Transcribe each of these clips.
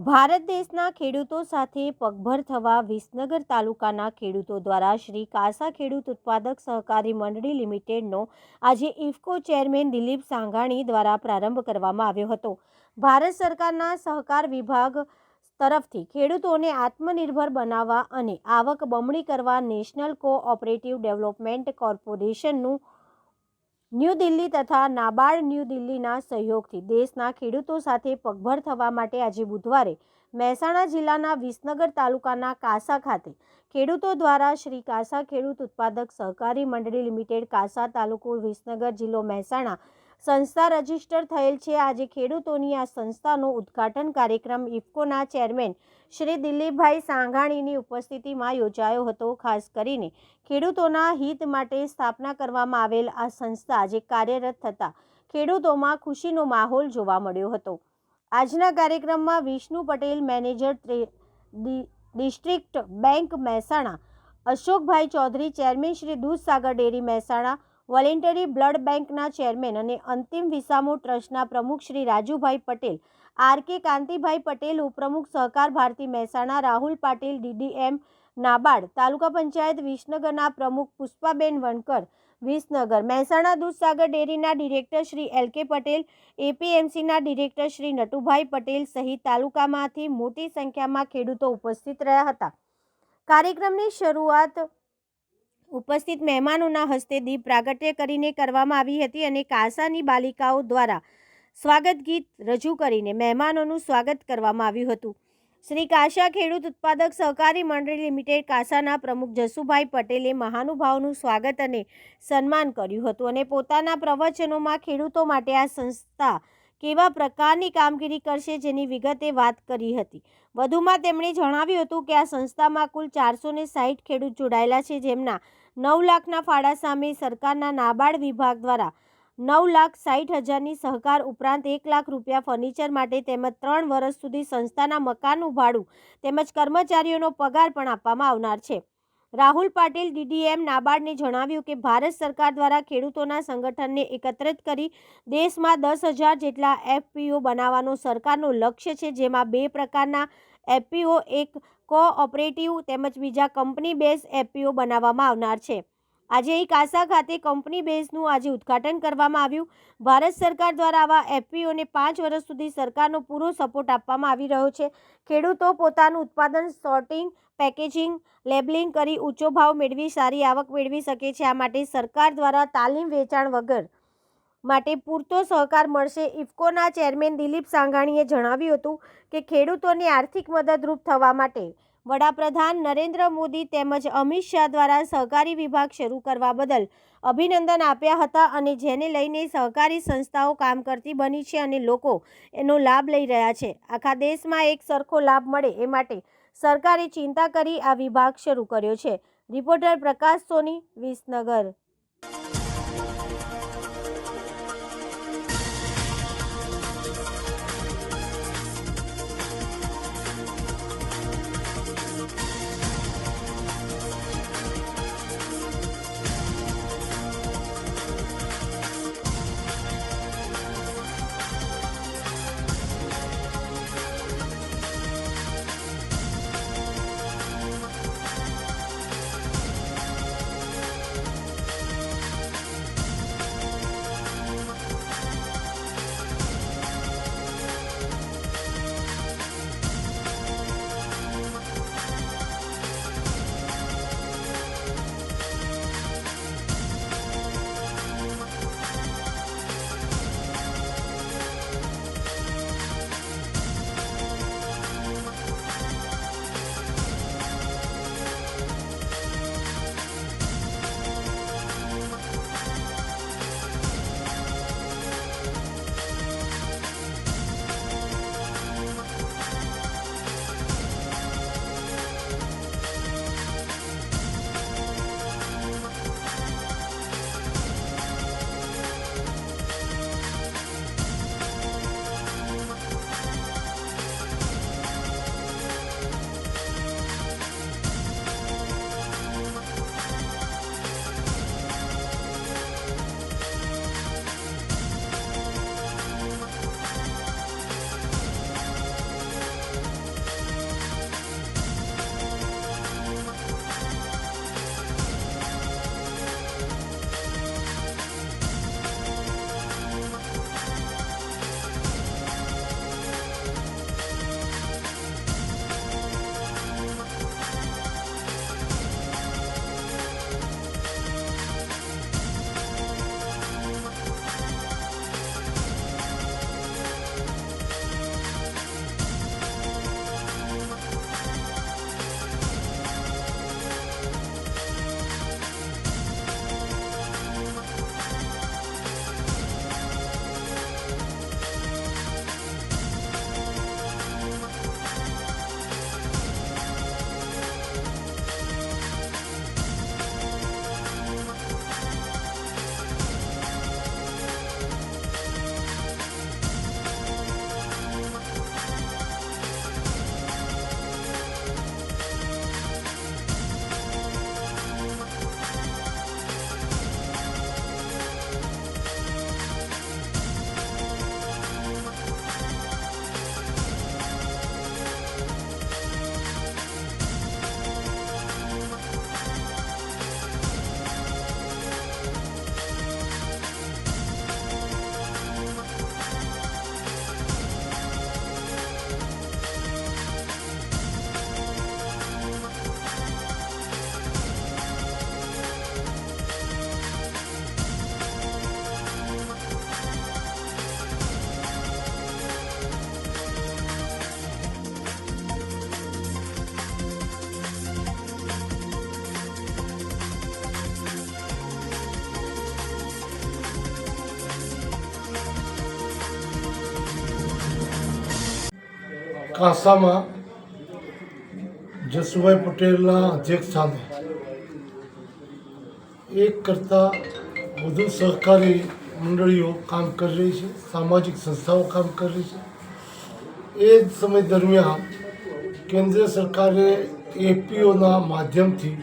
ભારત દેશના ખેડૂતો સાથે પગભર થવા વિસનગર તાલુકાના ખેડૂતો દ્વારા શ્રી કાસા ખેડૂત ઉત્પાદક સહકારી મંડળી લિમિટેડનો આજે ઇફકો ચેરમેન દિલીપ સાંઘાણી દ્વારા પ્રારંભ કરવામાં આવ્યો હતો। ભારત સરકારના સહકાર વિભાગ તરફથી ખેડૂતોને આત્મનિર્ભર બનાવવા અને આવક બમણી કરવા નેશનલ કોઓપરેટિવ ડેવલપમેન્ટ કોર્પોરેશનનું ન્યૂ દિલ્હી તથા નાબાર્ડ ન્યૂ દિલ્હીના સહયોગથી દેશના ખેડૂતો સાથે પગભર થવા માટે આજે બુધવારે મહેસાણા જિલ્લાના વિસનગર તાલુકાના કાસા ખાતે ખેડૂતો દ્વારા શ્રી કાસા ખેડૂત ઉત્પાદક સહકારી મંડળી લિમિટેડ કાસા તાલુકો વિસનગર જિલ્લો મહેસાણા સંસ્થા રજીસ્ટર થયેલ છે। આજે ખેડૂતોની આ સંસ્થાનો ઉદ્ઘાટન કાર્યક્રમ ઇફકોના ચેરમેન શ્રી દિલીપભાઈ સાંઘાણીની ઉપસ્થિતિમાં યોજાયો હતો। ખાસ કરીને ખેડૂતોના હિત માટે સ્થાપના કરવામાં આવેલ આ સંસ્થા આજે કાર્યરત થતા ખેડૂતોમાં ખુશીનો માહોલ જોવા મળ્યો હતો। આજના કાર્યક્રમમાં Vishnu Patel manager district bank Mehsana, Ashokbhai Chaudhary chairman Shri Dudhsagar dairy Mehsana, voluntary blood બેંકના ચેરમેન અને અંતિમ વિસામો ટ્રસ્ટના પ્રમુખ શ્રી રાજુભાઈ પટેલ, આર.કે. કાંતિભાઈ પટેલ ઉપપ્રમુખ સહકાર ભારતી મહેસાણા, રાહુલ પાટીલ ડીડીએમ નાબાર્ડ તાલુકા પંચાયત વિસનગરના પ્રમુખ પુષ્પાબેન વણકર વિસનગર, મહેસાણા દૂધસાગર ડેરીના ડિરેક્ટર શ્રી એલ.કે. પટેલ, એપીએમસીના ડિરેક્ટર શ્રી નટુભાઈ પટેલ સહિત તાલુકામાંથી મોટી સંખ્યામાં ખેડૂતો ઉપસ્થિત રહ્યા હતા। કાર્યક્રમની શરૂઆત ઉપસ્થિત મહેમાનોના હસ્તે દીપ પ્રાગટ્ય કરીને કરવામાં આવી હતી અને કાસાની બાલિકાઓ દ્વારા સ્વાગત ગીત રજૂ કરીને મહેમાનોનું સ્વાગત કરવામાં આવ્યું હતું। શ્રી કાસા ખેડૂત ઉત્પાદક સહકારી મંડળી લિમિટેડ કાસાના પ્રમુખ જસુભાઈ પટેલે મહાનુભાવોનું સ્વાગત અને સન્માન કર્યું હતું અને પોતાના પ્રવચનોમાં ખેડૂતો માટે આ સંસ્થા કેવા પ્રકારની કામગીરી કરશે જેની વિગતે વાત કરી હતી। વધુમાં તેમણે જણાવ્યું હતું કે આ સંસ્થામાં કુલ 460 ખેડૂત જોડાયેલા છે, જેમના 9 લાખના ફાળા સામે સરકારના નાબાર્ડ વિભાગ દ્વારા 9,60,000ની સહકાર ઉપરાંત 1 લાખ રૂપિયા ફર્નિચર માટે તેમજ 3 વર્ષ સુધી સંસ્થાના મકાનનું ભાડું તેમજ કર્મચારીઓનો પગાર પણ આપવામાં આવનાર છે। રાહુલ પાટીલ ડીડીએમ નાબાર્ડને જણાવ્યું કે ભારત સરકાર દ્વારા ખેડૂતોના સંગઠનને એકત્રિત કરી દેશમાં 10,000 જેટલા એફપીઓ બનાવવાનો સરકારનો લક્ષ્ય છે, જેમાં 2 પ્રકારના એફપીઓ, એક કોઓપરેટિવ તેમજ બીજા કંપની બેઝ એફપીઓ બનાવવામાં આવનાર છે। આજે કાસા ખાતે કંપની બેઝનું આજે ઉદ્ઘાટન કરવામાં આવ્યું। ભારત સરકાર દ્વારા આવા એફપીઓને 5 વર્ષ સુધી સરકારનો પૂરો સપોર્ટ આપવામાં આવી રહ્યો છે। ખેડૂતો પોતાનું ઉત્પાદન સોર્ટિંગ, પેકેજિંગ, લેબલિંગ કરી ઊંચો ભાવ મેળવી સારી આવક મેળવી શકે છે। આ માટે સરકાર દ્વારા તાલીમ, વેચાણ વગર માટે પૂરતો સહકાર મળશે। ઇફકોના ચેરમેન દિલીપ સાંઘાણીએ જણાવ્યું હતું કે ખેડૂતોને આર્થિક મદદરૂપ થવા માટે વડાપ્રધાન નરેન્દ્ર મોદી તેમજ અમિત શાહ દ્વારા સહકારી વિભાગ શરૂ કરવા બદલ અભિનંદન આપ્યા હતા અને જેને લઈને સહકારી સંસ્થાઓ કામ કરતી બની છે અને લોકો એનો લાભ લઈ રહ્યા છે। આખા દેશમાં એક સરખો લાભ મળે એ માટે સરકારે ચિંતા કરી આ વિભાગ શરૂ કર્યો છે। રિપોર્ટર પ્રકાશ સોની, વિસનગર। કાસામાં જસુભાઈ પટેલના અધ્યક્ષસ્થાને એક કરતાં વધુ સહકારી મંડળીઓ કામ કરી રહી છે, સામાજિક સંસ્થાઓ કામ કરી રહી છે. એ જ સમય દરમિયાન કેન્દ્ર સરકારે એપીઓના માધ્યમથી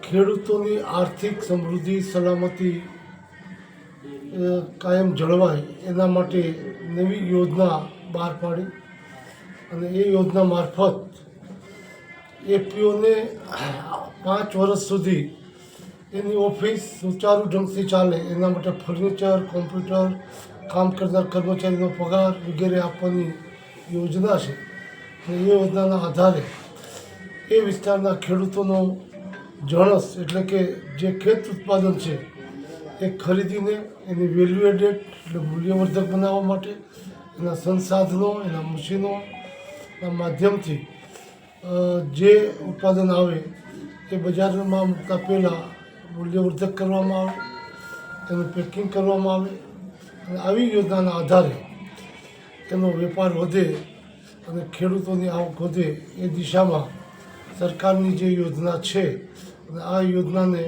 ખેડૂતોની આર્થિક સમૃદ્ધિ સલામતી કાયમ જળવાય એના માટે નવી યોજના બહાર પાડી અને એ યોજના મારફત એપીઓને 5 વર્ષ સુધી એની ઓફિસ સુચારુ ઢંગથી ચાલે એના માટે ફર્નિચર, કોમ્પ્યુટર, કામ કરનાર કર્મચારીનો પગાર વગેરે આપવાની યોજના છે. અને એ યોજનાના આધારે એ વિસ્તારના ખેડૂતોનો જણસ એટલે કે જે ખેત ઉત્પાદન છે એ ખરીદીને એની વેલ્યુ એડેડ એટલે મૂલ્યવર્ધક બનાવવા માટે એના સંસાધનો, એના મશીનોના માધ્યમથી જે ઉત્પાદન આવે એ બજારમાં મૂકતા પહેલાં મૂલ્યવર્ધક કરવામાં આવે, એનું પેકિંગ કરવામાં આવે અને આવી યોજનાના આધારે એનો વેપાર વધે અને ખેડૂતોની આવક વધે એ દિશામાં સરકારની જે યોજના છે અને આ યોજનાને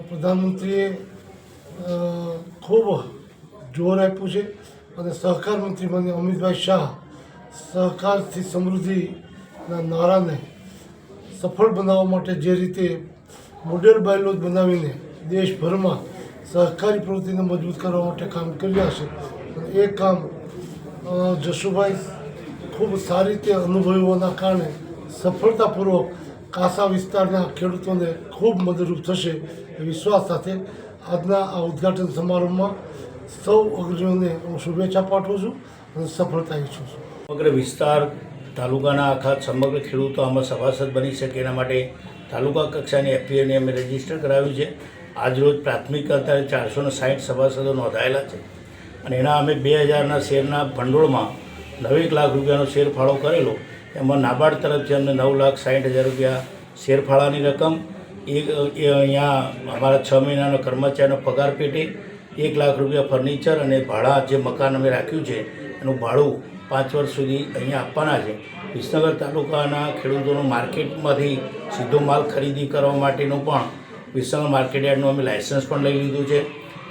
પ્રધાનમંત્રીએ ખૂબ જોર આપ્યું છે અને સહકાર મંત્રી માનનીય અમિતભાઈ શાહ સહકારથી સમૃદ્ધિના નારાને સફળ બનાવવા માટે જે રીતે મોડેલ બાયલોજ બનાવીને દેશભરમાં સહકારી પ્રવૃત્તિને મજબૂત કરવા માટે કામ કરી રહ્યા છે. એ કામ જશુભાઈ ખૂબ સારી રીતે અનુભવી હોવાના કારણે સફળતાપૂર્વક કાસા વિસ્તારના ખેડૂતોને ખૂબ મદદરૂપ થશે એ વિશ્વાસ સાથે આજના આ ઉદ્ઘાટન સમારોહમાં સૌ અગ્રણીઓને હું શુભેચ્છા પાઠવું છું અને સફળતા ઈચ્છું છું. સમગ્ર વિસ્તાર તાલુકાના આખા સમગ્ર ખેડૂતો આમાં સભાસદ બની શકે એના માટે તાલુકા કક્ષાની એફપીઓને અમે રજીસ્ટર કરાવ્યું છે. આજરોજ પ્રાથમિક અત્યારે 460 સભાસદો નોંધાયેલા છે અને એના અમે 2000ના શેરના ભંડોળમાં 9 લાખ રૂપિયાનો શેરફાળો કરેલો. એમાં નાબાર્ડ તરફથી અમને 9,60,000 રૂપિયા શેરફાળાની રકમ એ અહીંયા અમારા 6 મહિનાનો કર્મચારીનો પગાર પેટે 1 લાખ રૂપિયા ફર્નિચર અને ભાડા જે મકાન અમે રાખ્યું છે એનું ભાડું 5 વર્ષ સુધી અહીંયા આપવાના છે. વિસનગર તાલુકાના ખેડૂતોનું માર્કેટમાંથી સીધો માલ ખરીદી કરવા માટેનું પણ વિસનગર માર્કેટ યાર્ડનું અમે લાઇસન્સ પણ લઈ લીધું છે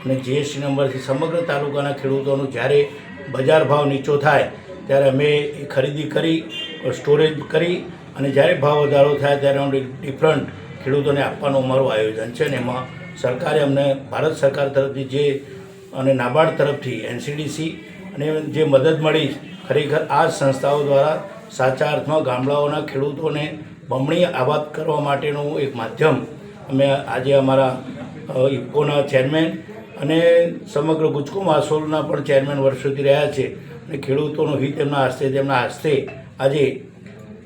અને જીએસટી નંબરથી સમગ્ર તાલુકાના ખેડૂતોનું જ્યારે બજાર ભાવ નીચો થાય ત્યારે અમે એ ખરીદી કરી સ્ટોરેજ કરી અને જ્યારે ભાવ વધારો થાય ત્યારે અમે ડિફરન્ટ ખેડૂતોને આપવાનું અમારું આયોજન છે. અને એમાં સરકારે અમને ભારત સરકાર તરફથી જે અને નાબાર્ડ તરફથી એનસીડીસી અને જે મદદ મળી ખરેખર આ સંસ્થાઓ દ્વારા સાચા અર્થમાં ગામડાઓના ખેડૂતોને બમણી આબાદ કરવા માટેનું એક માધ્યમ અમે આજે અમારા ઇફકોના ચેરમેન અને સમગ્ર ગુજકો માસોલના પણ ચેરમેન વર્ષોથી રહ્યા છે અને ખેડૂતોનું હિત તેમના હસ્તે આજે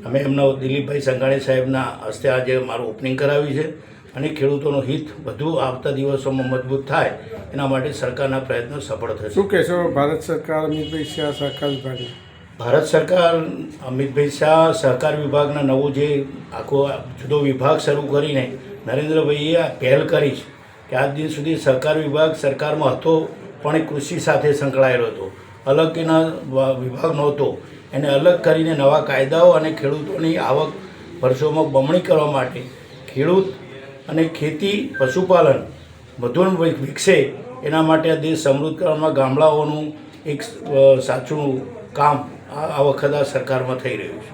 અમે એમના દિલીપભાઈ સંઘાણી સાહેબના હસ્તે આજે મારું ઓપનિંગ કરાવ્યું છે અને ખેડૂતોનું હિત વધુ આવતા દિવસોમાં મજબૂત થાય એના માટે સરકારના પ્રયત્નો સફળ થશે. શું કહેશો ભારત સરકાર અમિતભાઈ શાહ સહકાર વિભાગ? ભારત સરકાર અમિતભાઈ શાહ સહકાર વિભાગના નવો જે આખો જુદો વિભાગ શરૂ કરીને નરેન્દ્રભાઈએ આ પહેલ કરી છે કે આજ દિન સુધી સહકાર વિભાગ સરકારમાં હતો પણ એ કૃષિ સાથે સંકળાયેલો હતો, અલગ એના વિભાગ નહોતો. એને અલગ કરીને નવા કાયદાઓ અને ખેડૂતોની આવક વર્ષોમાં બમણી કરવા માટે ખેડૂત અને ખેતી પશુપાલન બધું વિકસે એના માટે આ દેશ સમૃદ્ધ કરવામાં ગામડાઓનું એક સાચું કામ આ વખત આ સરકારમાં થઈ રહ્યું છે.